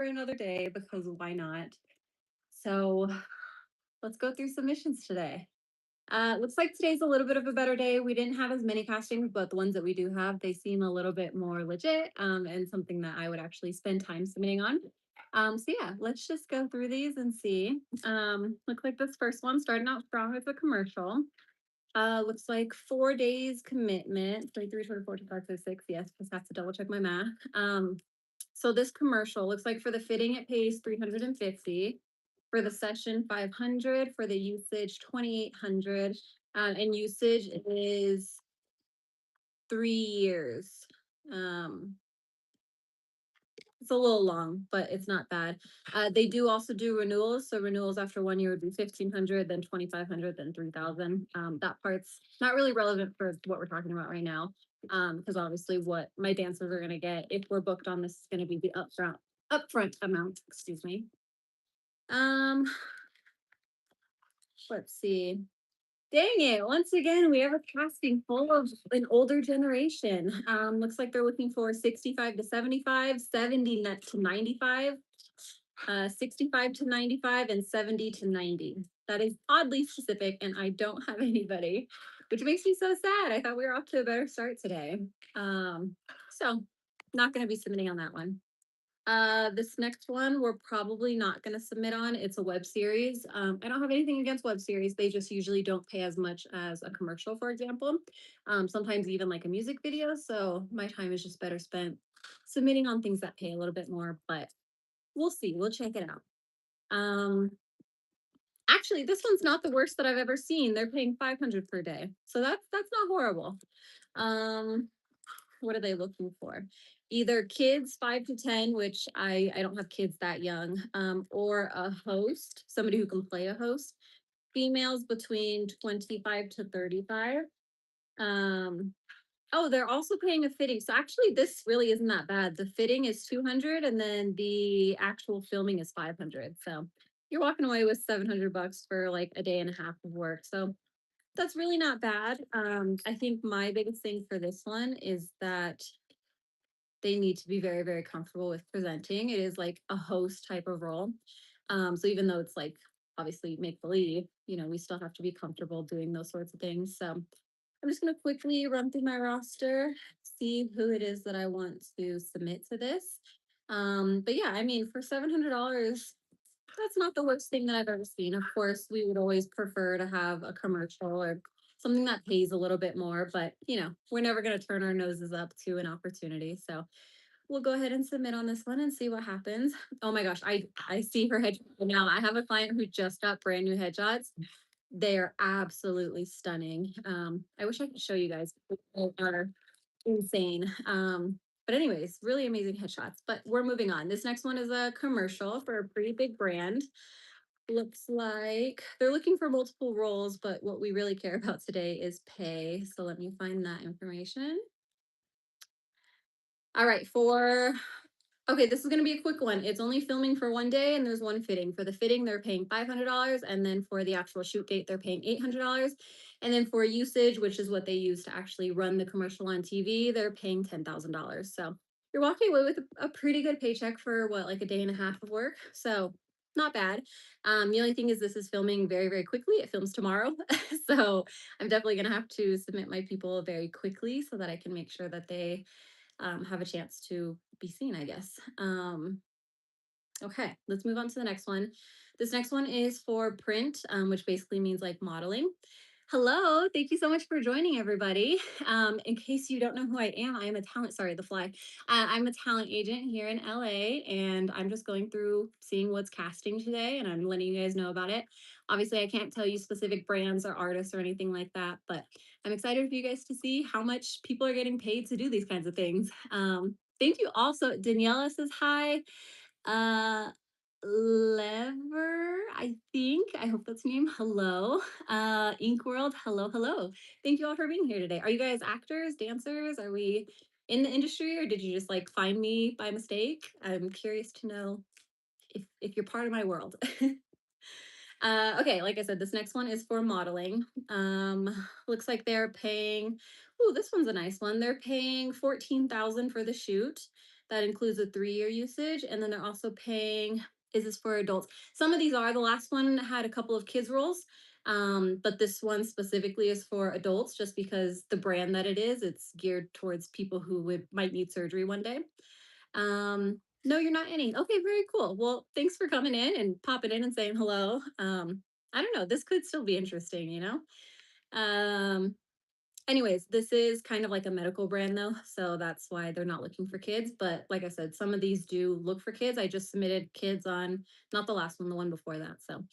for another day because why not? So let's go through submissions today. Looks like today's a little bit of a better day. We didn't have as many castings, but the ones that we do have, they seem a little bit more legit and something that I would actually spend time submitting on. So yeah, let's just go through these and see. Looks like this first one starting out strong with a commercial. Looks like 4 days commitment, 23, 24, 25, 26. Yes, just have to double check my math. So this commercial looks like for the fitting, it pays 350. For the session, 500. For the usage, 2,800. And usage is 3 years. Um, it's a little long, but it's not bad. They do also do renewals. So renewals after 1 year would be 1,500, then 2,500, then 3,000. That part's not really relevant for what we're talking about right now. Because obviously what my dancers are going to get if we're booked on this is going to be the upfront amount, excuse me. Um, let's see. Dang it. Once again, we have a casting full of an older generation. Looks like they're looking for 65 to 75, 70 to 95, 65 to 95, and 70 to 90. That is oddly specific, and I don't have anybody, which makes me so sad. I thought we were off to a better start today. So not going to be submitting on that one. This next one we're probably not going to submit on. It's a web series. I don't have anything against web series. They just usually don't pay as much as a commercial, for example. Sometimes even like a music video. So my time is just better spent submitting on things that pay a little bit more, but we'll see. We'll check it out. Actually, this one's not the worst that I've ever seen. They're paying 500 per day. So that's not horrible. What are they looking for? Either kids 5 to 10, which I don't have kids that young, or a host, somebody who can play a host. Females between 25 to 35. Um, oh, they're also paying a fitting. So actually, this really isn't that bad. The fitting is 200, and then the actual filming is 500. So you're walking away with 700 bucks for like a day and a half of work. So that's really not bad. I think my biggest thing for this one is that they need to be very, very comfortable with presenting. It is like a host type of role. So even though it's like obviously make believe, we still have to be comfortable doing those sorts of things. So I'm just going to quickly run through my roster, see who it is that I want to submit to this. But yeah, I mean, for $700, that's not the worst thing that I've ever seen. Of course, we would always prefer to have a commercial or something that pays a little bit more, but we're never going to turn our noses up to an opportunity. So we'll go ahead and submit on this one and see what happens. Oh my gosh, I see her headshot now. I have a client who just got brand new headshots. They are absolutely stunning. I wish I could show you guys. They are insane. But anyways, really amazing headshots. But we're moving on. This next one is a commercial for a pretty big brand. Looks like they're looking for multiple roles, but what we really care about today is pay. So let me find that information. All right, okay, this is going to be a quick one. It's only filming for 1 day and there's one fitting. For the fitting, they're paying $500. And then for the actual shoot date, they're paying $800. And then for usage, which is what they use to actually run the commercial on TV, they're paying $10,000. So you're walking away with a pretty good paycheck for what, like a day and a half of work. So not bad. The only thing is this is filming very, very quickly. It films tomorrow. So I'm definitely going to have to submit my people very quickly so that I can make sure that they have a chance to be seen, I guess. Okay, let's move on to the next one. This next one is for print, which basically means like modeling. Hello, thank you so much for joining, everybody. In case you don't know who I am, I am a talent, sorry, the fly. I'm a talent agent here in LA, and I'm just going through seeing what's casting today, and I'm letting you guys know about it. Obviously, I can't tell you specific brands or artists or anything like that, but I'm excited for you guys to see how much people are getting paid to do these kinds of things. Thank you also. Daniela says hi. Uh, Lever, I think. I hope that's your name. Hello. Ink World, hello, hello. Thank you all for being here today. Are you guys actors, dancers? Are we in the industry or did you just like find me by mistake? I'm curious to know if you're part of my world. Okay, like I said, this next one is for modeling. Looks like they're paying, oh, this one's a nice one. They're paying 14,000 for the shoot. That includes a 3-year usage. And then they're also paying, is this for adults? Some of these are, the last one had a couple of kids roles. But this one specifically is for adults just because the brand that it is, it's geared towards people who might need surgery one day. No, you're not any. Okay, very cool. Well, thanks for coming in and popping in and saying hello. I don't know, this could still be interesting, you know? Um, Anyways, this is kind of like a medical brand though, so that's why they're not looking for kids. But like I said, some of these do look for kids. I just submitted kids on, not the last one, the one before that. So,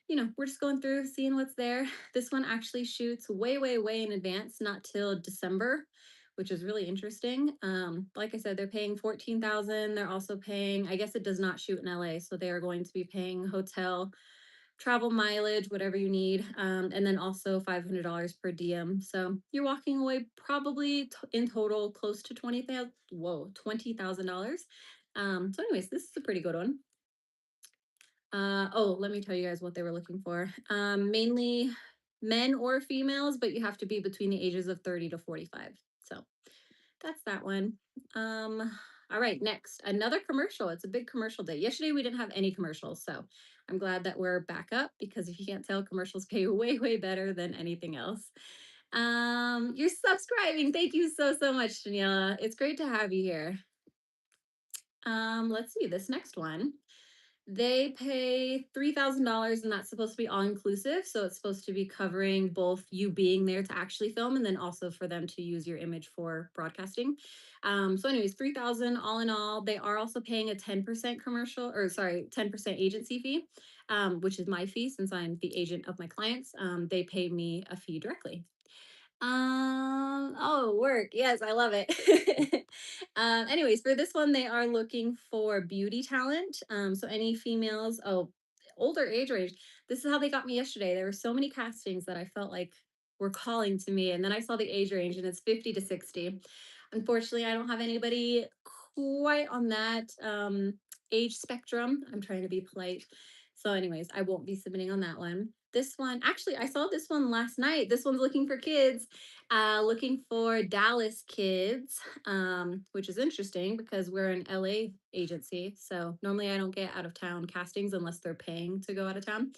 we're just going through, seeing what's there. This one actually shoots way, way, way in advance, not till December, which is really interesting. Like I said, they're paying 14,000. They're also paying, I guess it does not shoot in LA, so they are going to be paying hotel, travel mileage, whatever you need, and then also $500 per diem. So you're walking away probably in total close to 20,000. Whoa, $20,000. So, anyways, this is a pretty good one. Oh, let me tell you guys what they were looking for. Mainly men or females, but you have to be between the ages of 30 to 45. So that's that one. Um, all right, next, another commercial. It's a big commercial day. Yesterday we didn't have any commercials, so I'm glad that we're back up because if you can't tell, commercials pay way, way better than anything else. You're subscribing. Thank you so, so much, Daniela. It's great to have you here. Let's see this next one. They pay $3,000 and that's supposed to be all inclusive. So it's supposed to be covering both you being there to actually film and then also for them to use your image for broadcasting. So anyways, 3,000 all in all. They are also paying a 10% commercial, or sorry, 10% agency fee, which is my fee since I'm the agent of my clients. They pay me a fee directly. Oh, work. Yes, I love it. Anyways, for this one, they are looking for beauty talent. So any females, older age range. This is how they got me yesterday. There were so many castings that I felt like were calling to me. And then I saw the age range and it's 50 to 60. Unfortunately, I don't have anybody quite on that age spectrum. I'm trying to be polite. So, anyways, I won't be submitting on that one. This one, actually, I saw this one last night. This one's looking for kids, looking for Dallas kids, which is interesting because we're an LA agency. So normally I don't get out of town castings unless they're paying to go out of town.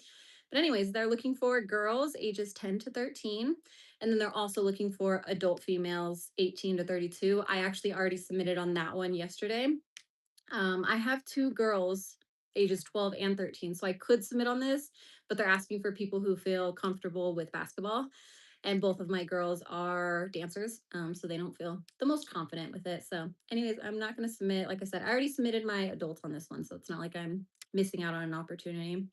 But anyways, they're looking for girls ages 10 to 13. And then they're also looking for adult females 18 to 32. I actually already submitted on that one yesterday. I have two girls ages 12 and 13, so I could submit on this, but they're asking for people who feel comfortable with basketball. And both of my girls are dancers, so they don't feel the most confident with it. So, anyways, I'm not going to submit. Like I said, I already submitted my adults on this one, so it's not like I'm missing out on an opportunity.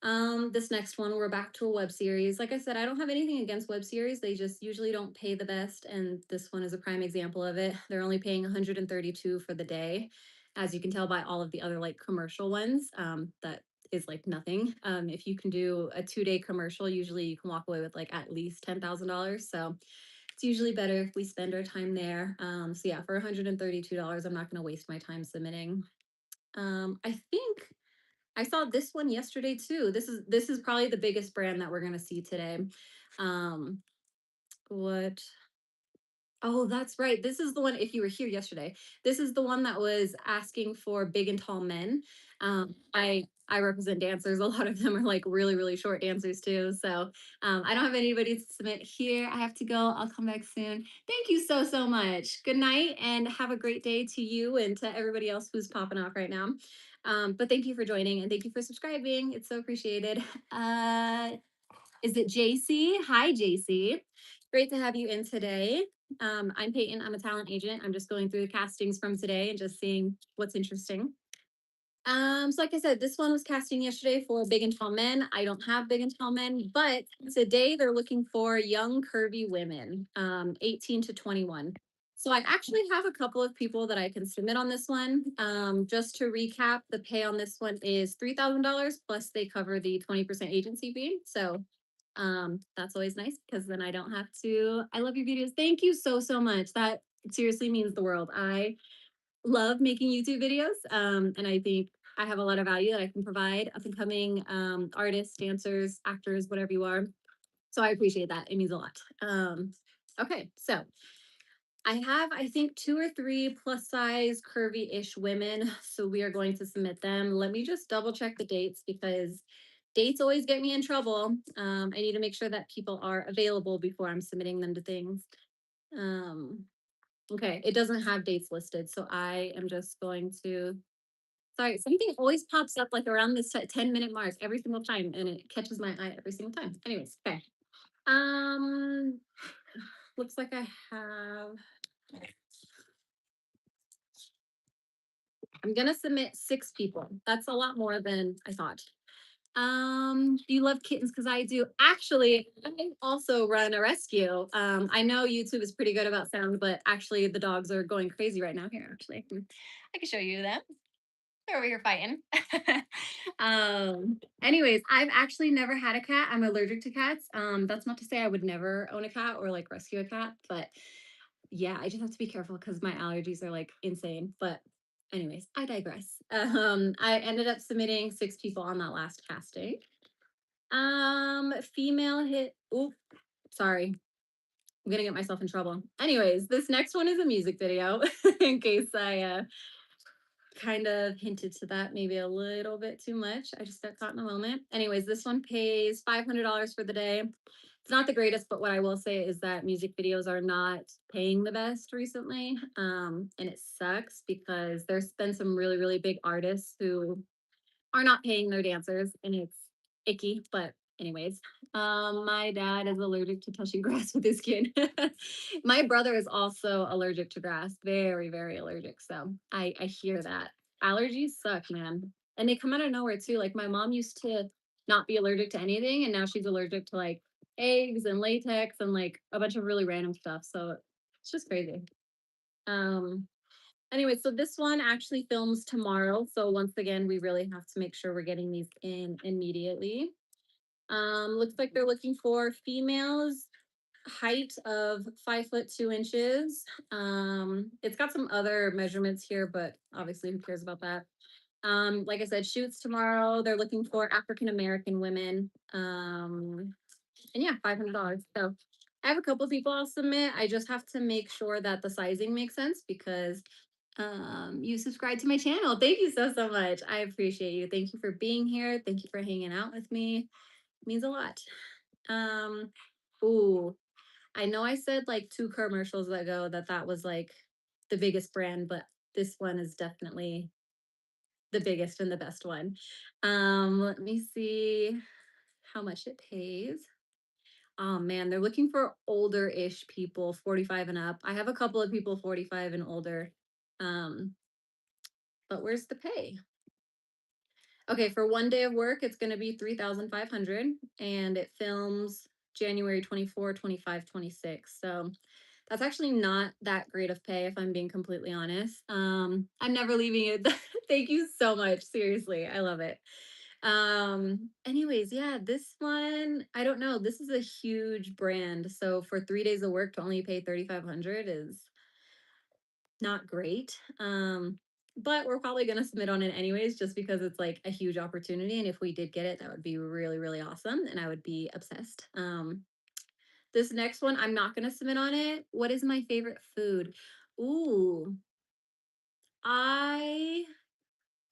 This next one, we're back to a web series. Like I said, I don't have anything against web series. They just usually don't pay the best. And this one is a prime example of it. They're only paying 132 for the day. As you can tell by all of the other like commercial ones, that is like nothing. If you can do a 2-day commercial, usually you can walk away with like at least $10,000. So it's usually better if we spend our time there. So yeah, for $132, I'm not going to waste my time submitting. I think I saw this one yesterday too. This is probably the biggest brand that we're gonna see today. Um, what? Oh, that's right. This is the one. If you were here yesterday, this is the one that was asking for big and tall men. I represent dancers. A lot of them are like really really short dancers too. So I don't have anybody to submit here. I have to go. I'll come back soon. Thank you so so much. Good night and have a great day to you and to everybody else who's popping off right now. But thank you for joining and thank you for subscribing. It's so appreciated. Is it JC? Hi, JC. Great to have you in today. I'm Peyton. I'm a talent agent. I'm just going through the castings from today and just seeing what's interesting. So like I said, this one was casting yesterday for big and tall men. I don't have big and tall men, but today they're looking for young, curvy women, 18 to 21. So I actually have a couple of people that I can submit on this one. Just to recap, the pay on this one is $3,000 plus they cover the 20% agency fee. So that's always nice because then I don't have to. I love your videos. Thank you so, so much. That seriously means the world. I love making YouTube videos. And I think I have a lot of value that I can provide up and coming artists, dancers, actors, whatever you are. So I appreciate that. It means a lot. Okay, so I have, I think, two or three plus size curvy-ish women. So we are going to submit them. Let me just double check the dates because dates always get me in trouble. I need to make sure that people are available before I'm submitting them to things. Um, okay, it doesn't have dates listed, so I am just going to. Sorry, something always pops up like around this 10-minute mark every single time, and it catches my eye every single time. Anyways, okay. Um, looks like I have. I'm gonna submit 6 people. That's a lot more than I thought. Do you love kittens? Because I do. Actually, I also run a rescue. I know YouTube is pretty good about sound, but actually the dogs are going crazy right now. Here, actually, I can show you them. They're over here fighting. Anyways, I've actually never had a cat. I'm allergic to cats. That's not to say I would never own a cat or like rescue a cat, but yeah, I just have to be careful because my allergies are like insane. But anyways, I digress. I ended up submitting 6 people on that last casting. Female hit. Oop, sorry. I'm gonna get myself in trouble. Anyways, this next one is a music video in case I kind of hinted to that maybe a little bit too much. I just got caught in a moment. Anyways, this one pays $500 for the day. It's not the greatest, but what I will say is that music videos are not paying the best recently. And it sucks because there's been some really, really big artists who are not paying their dancers and it's icky. But anyways, my dad is allergic to touching grass with his kid. My brother is also allergic to grass, very, very allergic. So I hear that. Allergies suck, man. And they come out of nowhere too. Like my mom used to not be allergic to anything, and now she's allergic to like eggs and latex and like a bunch of really random stuff. So it's just crazy. Um, Anyway, so this one actually films tomorrow. So once again, we really have to make sure we're getting these in immediately. Looks like they're looking for females, height of 5'2". It's got some other measurements here, but obviously who cares about that? Like I said, shoots tomorrow. They're looking for African American women. And yeah, $500. So I have a couple of people I'll submit. I just have to make sure that the sizing makes sense because you subscribe to my channel. Thank you so so much. I appreciate you. Thank you for being here. Thank you for hanging out with me. It means a lot. Um, ooh, I know I said like 2 commercials ago that that was like the biggest brand, but this one is definitely the biggest and the best one. Let me see how much it pays. Oh man, they're looking for older-ish people, 45 and up. I have a couple of people 45 and older. Um, but where's the pay? Okay, for one day of work, it's going to be 3,500 and it films January 24, 25, 26. So that's actually not that great of pay if I'm being completely honest. I'm never leaving it. Thank you so much. Seriously, I love it. Anyways, yeah, this one, I don't know. This is a huge brand. So for 3 days of work to only pay 3,500 is not great. But we're probably going to submit on it anyways, just because it's like a huge opportunity. And if we did get it, that would be really, really awesome. And I would be obsessed. This next one, I'm not going to submit on it. What is my favorite food? Ooh, I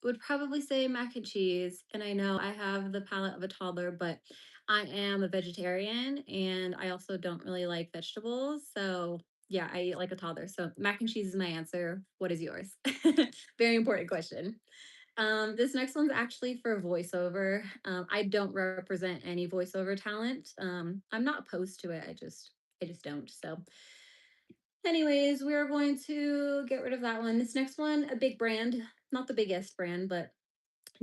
would probably say mac and cheese. And I know I have the palate of a toddler, but I am a vegetarian and I also don't really like vegetables. So yeah, I eat like a toddler. So mac and cheese is my answer. What is yours? Very important question. This next one's actually for voiceover. I don't represent any voiceover talent. I'm not opposed to it. I just don't. So anyways, we're going to get rid of that one. This next one, a big brand, not the biggest brand, but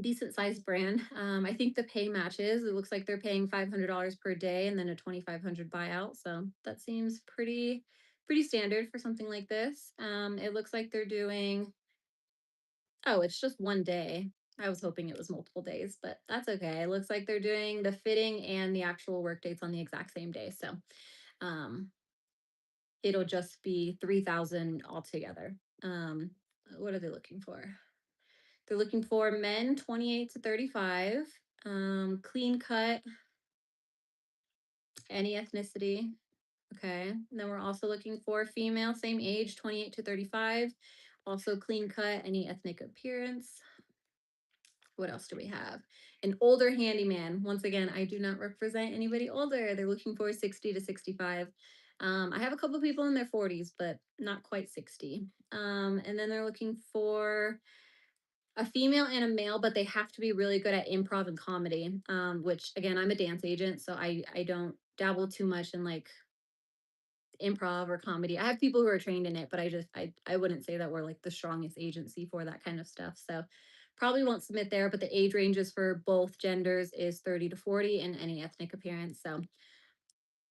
decent sized brand. I think the pay matches. It looks like they're paying $500 per day and then a 2,500 buyout. So that seems pretty standard for something like this. It looks like they're doing. Oh, it's just one day. I was hoping it was multiple days, but that's okay. It looks like they're doing the fitting and the actual work dates on the exact same day. So um, it'll just be 3,000 altogether. What are they looking for? They're looking for men 28 to 35, clean cut, any ethnicity. Okay. And then we're also looking for female, same age, 28 to 35. Also clean cut, any ethnic appearance. What else do we have? An older handyman. Once again, I do not represent anybody older. They're looking for 60 to 65. I have a couple people in their 40s, but not quite 60. And then they're looking for a female and a male, but they have to be really good at improv and comedy. Which again, I'm a dance agent, so I don't dabble too much in like improv or comedy. I have people who are trained in it, but I wouldn't say that we're like the strongest agency for that kind of stuff. So probably won't submit there, but the age ranges for both genders is 30 to 40 and any ethnic appearance. So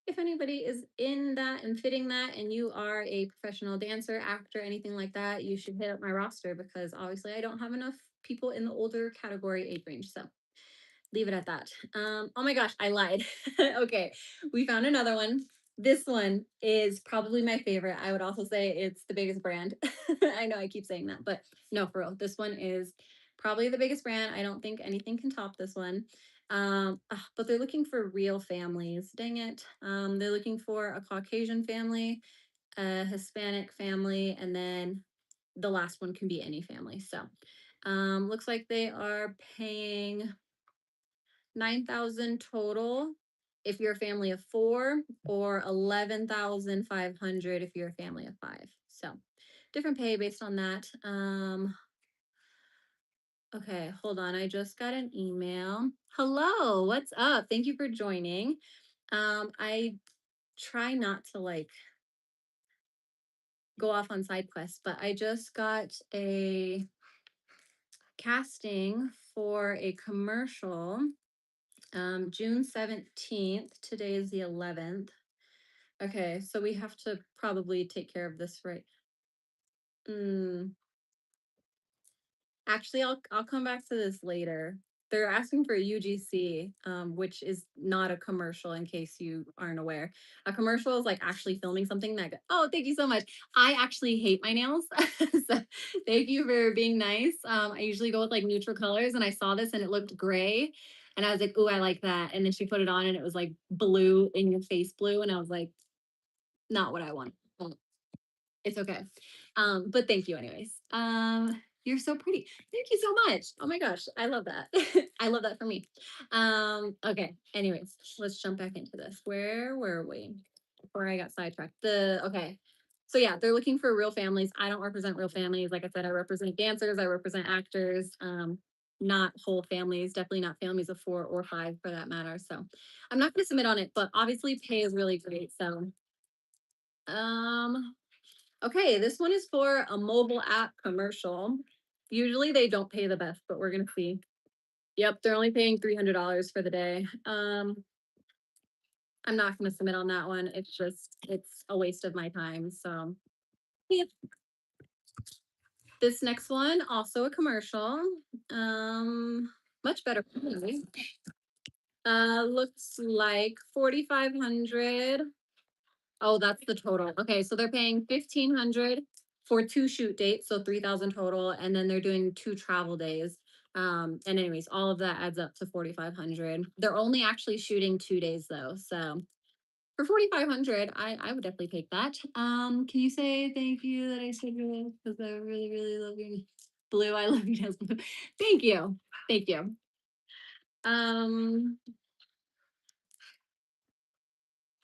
if anybody is in that and fitting that and you are a professional dancer, actor, anything like that, you should hit up my roster because obviously I don't have enough people in the older category age range. So leave it at that. Oh my gosh, I lied. Okay, we found another one. This one is probably my favorite. I would also say it's the biggest brand. I know I keep saying that, but no, for real. This one is probably the biggest brand. I don't think anything can top this one. But they're looking for real families. Dang it. They're looking for a Caucasian family, a Hispanic family, and then the last one can be any family. So looks like they are paying 9,000 total if you're a family of four, or 11,500 if you're a family of five. So different pay based on that. Okay, hold on. I just got an email. Hello, what's up? Thank you for joining. I try not to like go off on side quests, but I just got a casting for a commercial. June 17th. Today is the 11th. Okay, so we have to probably take care of this, right? Mm, actually, I'll come back to this later. They're asking for UGC, which is not a commercial in case you aren't aware. A commercial is like actually filming something that, oh, thank you so much. I actually hate my nails. So thank you for being nice. I usually go with like neutral colors and I saw this and it looked gray. And I was like, oh, I like that. And then she put it on and it was like blue in your face blue. And I was like, not what I want. It's okay. But thank you anyways. You're so pretty. Thank you so much. Oh my gosh, I love that. I love that for me. Okay, anyways, let's jump back into this. Where were we? Before I got sidetracked. Okay. So yeah, they're looking for real families. I don't represent real families. Like I said, I represent dancers, I represent actors, not whole families, definitely not families of four or five for that matter. So I'm not gonna submit on it, but obviously pay is really great. So um okay, this one is for a mobile app commercial. Usually they don't pay the best, but we're gonna see. Yep, they're only paying $300 for the day. I'm not gonna submit on that one. It's a waste of my time. So yeah. This next one, also a commercial. Um, Much better quality. Looks like 4,500. Oh, that's the total. Okay, so they're paying 1,500 for two shoot dates, so 3,000 total, and then they're doing two travel days. And anyways, all of that adds up to 4,500. They're only actually shooting 2 days though, so for 4,500, I would definitely take that. Can you say thank you that I said your because I really really love your blue. I love you, Blue. Thank you, thank you. Um,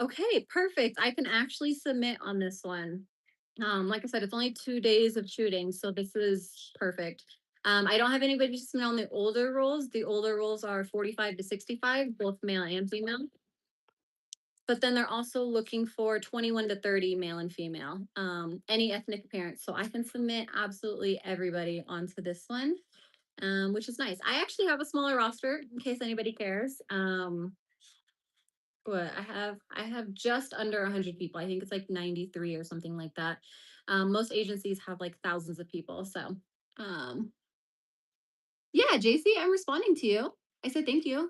Okay, perfect. I can actually submit on this one. Like I said, it's only 2 days of shooting, so this is perfect. I don't have anybody to submit on the older roles. The older roles are 45 to 65, both male and female. But then they're also looking for 21 to 30 male and female, any ethnic appearance. So I can submit absolutely everybody onto this one, which is nice. I actually have a smaller roster in case anybody cares. What I have just under 100 people. I think it's like 93 or something like that. Most agencies have like thousands of people. So um yeah, JC, I'm responding to you. I said thank you.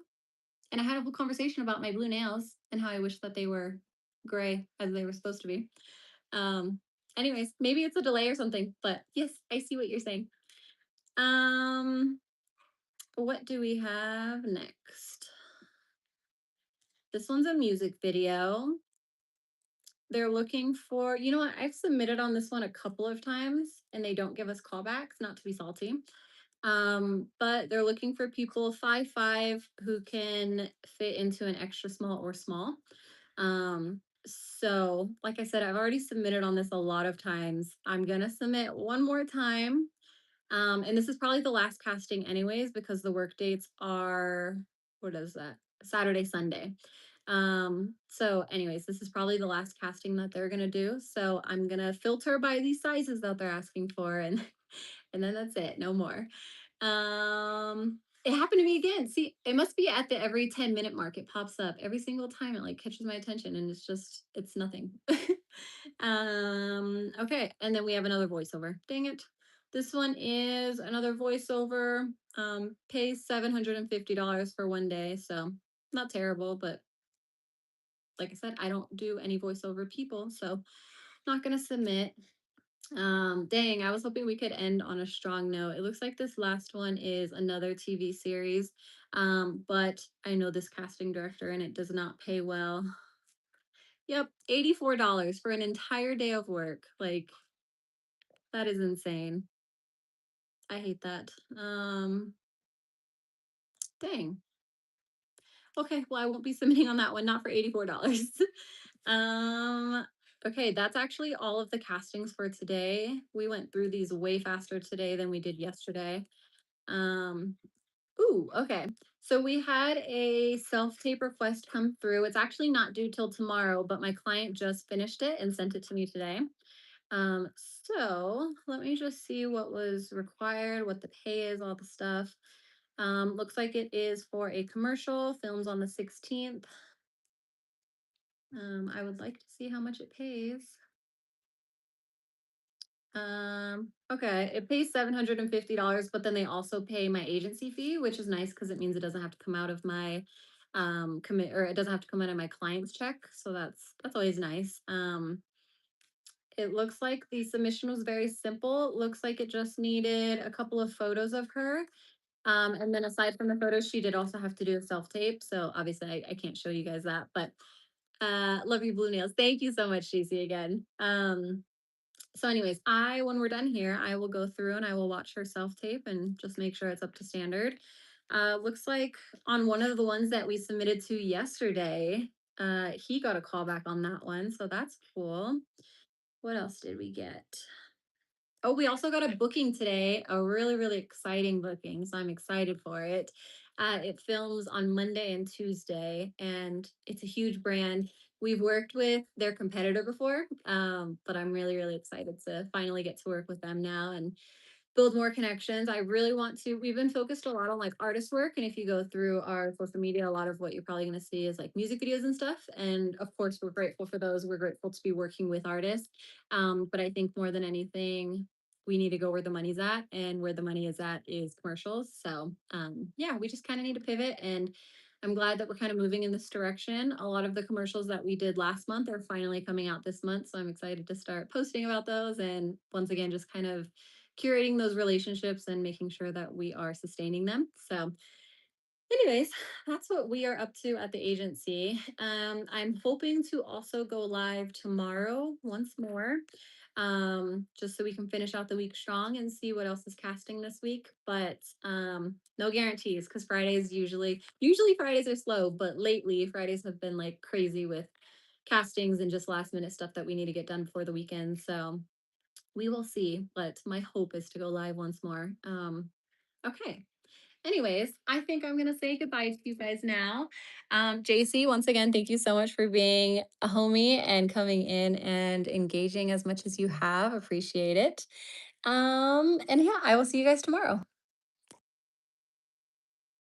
And I had a whole conversation about my blue nails and how I wish that they were gray as they were supposed to be. Um Anyways, maybe it's a delay or something, but yes, I see what you're saying. Um what do we have next? This one's a music video. they're looking for, you know what? I've submitted on this one a couple of times and they don't give us callbacks, not to be salty. But they're looking for people 5'5" who can fit into an extra small or small. So like I said, I've already submitted on this a lot of times. I'm gonna submit one more time. And this is probably the last casting anyways, because the work dates are, what is that? Saturday, Sunday. So anyways, this is probably the last casting that they're gonna do. So I'm gonna filter by these sizes that they're asking for, and and then that's it, no more. It happened to me again. See, it must be at the every 10-minute mark. It pops up every single time. It like catches my attention and it's nothing. Okay, and then we have another voiceover. Dang it. This one is another voiceover. Pays $750 for one day, so not terrible, but like I said, I don't do any voiceover people, so not gonna submit. Dang, I was hoping we could end on a strong note. It looks like this last one is another TV series. But I know this casting director and it does not pay well. Yep, $84 for an entire day of work. Like, that is insane. I hate that. Dang. Okay, well, I won't be submitting on that one, not for $84. um, okay, that's actually all of the castings for today. We went through these way faster today than we did yesterday. Um, ooh, okay. So we had a self-tape request come through. It's actually not due till tomorrow, but my client just finished it and sent it to me today. Um, so let me just see what was required, what the pay is, all the stuff. Looks like it is for a commercial, films on the 16th. I would like to see how much it pays. Okay, it pays $750, but then they also pay my agency fee, which is nice because it means it doesn't have to come out of my commit, or it doesn't have to come out of my client's check. So that's always nice. It looks like the submission was very simple. It looks like it just needed a couple of photos of her. And then aside from the photos, she did also have to do a self-tape. So obviously I can't show you guys that, but love your blue nails. Thank you so much, JC, again. So anyways, when we're done here, I will go through and I will watch her self-tape and just make sure it's up to standard. Looks like on one of the ones that we submitted to yesterday, he got a call back on that one. So that's cool. What else did we get? Oh, we also got a booking today, a really, really exciting booking. So I'm excited for it. It films on Monday and Tuesday, and it's a huge brand. We've worked with their competitor before, but I'm really, really excited to finally get to work with them now and build more connections. I really want to. We've been focused a lot on like artist work. And if you go through our social media, a lot of what you're probably going to see is like music videos and stuff. And of course, we're grateful for those. We're grateful to be working with artists. But I think more than anything, we need to go where the money's at. And where the money is at is commercials. So yeah, we just kind of need to pivot. And I'm glad that we're kind of moving in this direction. A lot of the commercials that we did last month are finally coming out this month. So I'm excited to start posting about those. And once again, just kind of curating those relationships and making sure that we are sustaining them. So, anyways, that's what we are up to at the agency. I'm hoping to also go live tomorrow once more, just so we can finish out the week strong and see what else is casting this week. But no guarantees because Fridays usually Fridays are slow, but lately Fridays have been like crazy with castings and just last minute stuff that we need to get done before the weekend. So we will see, but my hope is to go live once more. Okay. Anyways, I think I'm gonna say goodbye to you guys now. JC, once again, thank you so much for being a homie and coming in and engaging as much as you have. Appreciate it. And yeah, I will see you guys tomorrow.